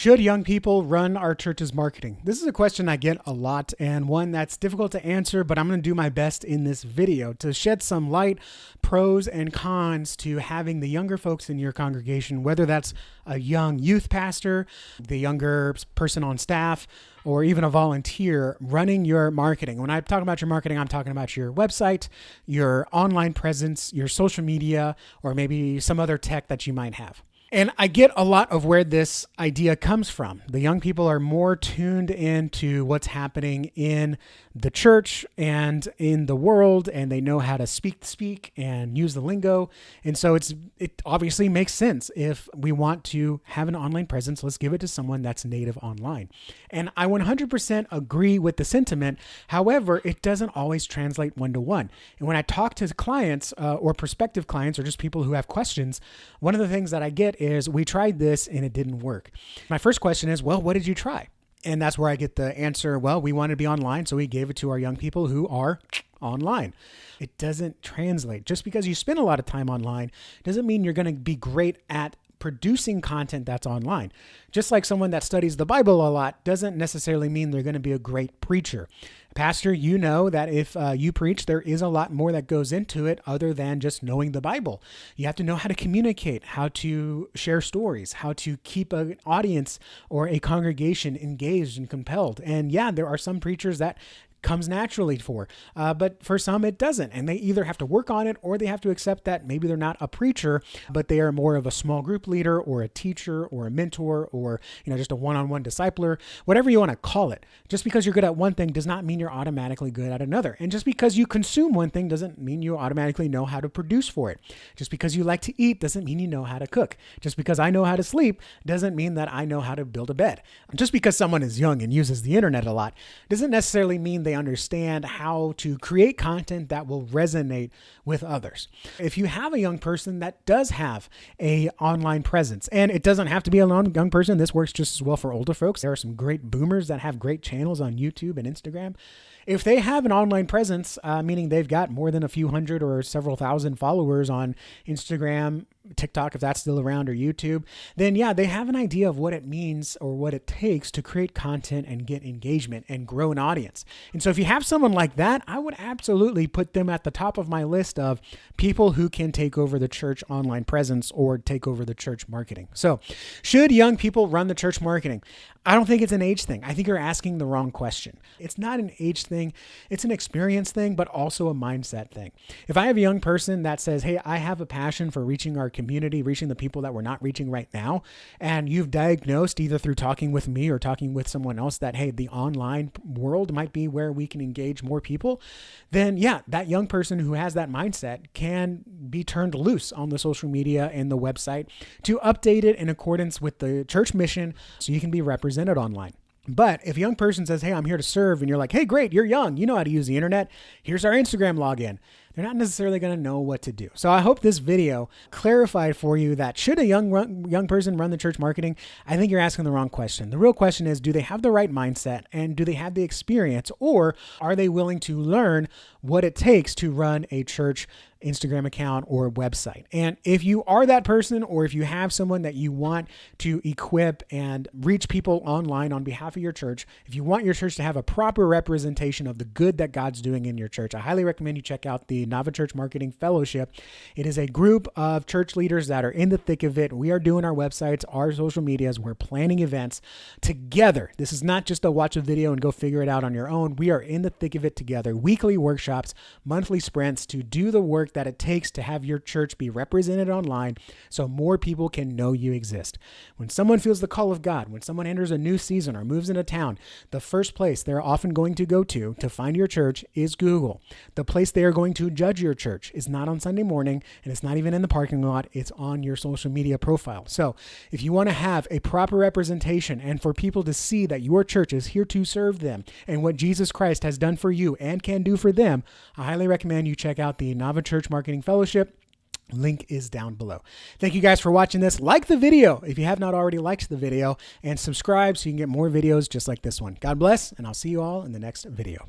Should young people run our church's marketing? This is a question I get a lot and one that's difficult to answer, but I'm going to do my best in this video to shed some light, pros and cons to having the younger folks in your congregation, whether that's a young youth pastor, the younger person on staff, or even a volunteer running your marketing. When I talk about your marketing, I'm talking about your website, your online presence, your social media, or maybe some other tech that you might have. And I get a lot of where this idea comes from. The young people are more tuned into what's happening in the church and in the world, and they know how to speak and use the lingo. And so it obviously makes sense. If we want to have an online presence, let's give it to someone that's native online. And I 100% agree with the sentiment. However, it doesn't always translate one-to-one. And when I talk to clients or prospective clients or just people who have questions, one of the things that I get is we tried this and it didn't work. My first question is, well, what did you try? And that's where I get the answer, well, we wanted to be online, so we gave it to our young people who are online. It doesn't translate. Just because you spend a lot of time online doesn't mean you're going to be great at producing content that's online. Just like someone that studies the Bible a lot doesn't necessarily mean they're going to be a great preacher. Pastor, you know that if you preach, there is a lot more that goes into it other than just knowing the Bible. You have to know how to communicate, how to share stories, how to keep an audience or a congregation engaged and compelled. And yeah, there are some preachers that comes naturally for, but for some it doesn't. And they either have to work on it or they have to accept that maybe they're not a preacher, but they are more of a small group leader or a teacher or a mentor or, just a one-on-one discipler, whatever you want to call it. Just because you're good at one thing does not mean you're automatically good at another. And just because you consume one thing doesn't mean you automatically know how to produce for it. Just because you like to eat doesn't mean you know how to cook. Just because I know how to sleep doesn't mean that I know how to build a bed. Just because someone is young and uses the internet a lot doesn't necessarily mean they understand how to create content that will resonate with others. If you have a young person that does have a online presence, and it doesn't have to be a young person, this works just as well for older folks. There are some great boomers that have great channels on YouTube and Instagram. If they have an online presence, meaning they've got more than a few hundred or several thousand followers on Instagram, TikTok, if that's still around, or YouTube, then yeah, they have an idea of what it means or what it takes to create content and get engagement and grow an audience. And so if you have someone like that, I would absolutely put them at the top of my list of people who can take over the church online presence or take over the church marketing. So should young people run the church marketing? I don't think it's an age thing. I think you're asking the wrong question. It's not an age thing. It's an experience thing, but also a mindset thing. If I have a young person that says, hey, I have a passion for reaching our community, reaching the people that we're not reaching right now, and you've diagnosed either through talking with me or talking with someone else that, hey, the online world might be where we can engage more people, then yeah, that young person who has that mindset can be turned loose on the social media and the website to update it in accordance with the church mission so you can be represented online. But if a young person says, hey, I'm here to serve, and you're like, hey, great, you're young, you know how to use the internet, here's our Instagram login, they're not necessarily going to know what to do. So I hope this video clarified for you that should a young person run the church marketing? I think you're asking the wrong question. The real question is, do they have the right mindset and do they have the experience, or are they willing to learn what it takes to run a church Instagram account or website? And if you are that person, or if you have someone that you want to equip and reach people online on behalf of your church, if you want your church to have a proper representation of the good that God's doing in your church, I highly recommend you check out the Nava Church Marketing Fellowship. It is a group of church leaders that are in the thick of it. We are doing our websites, our social medias. We're planning events together. This is not just a watch a video and go figure it out on your own. We are in the thick of it together. Weekly workshops, monthly sprints to do the work that it takes to have your church be represented online so more people can know you exist. When someone feels the call of God, when someone enters a new season or moves into town, the first place they're often going to go to find your church is Google. The place they are going to judge your church is not on Sunday morning, and it's not even in the parking lot. It's on your social media profile. So if you want to have a proper representation and for people to see that your church is here to serve them and what Jesus Christ has done for you and can do for them, I highly recommend you check out the Nava Church Marketing Fellowship. Link is down below. Thank you guys for watching this. Like the video if you have not already liked the video, and subscribe so you can get more videos just like this one. God bless, and I'll see you all in the next video.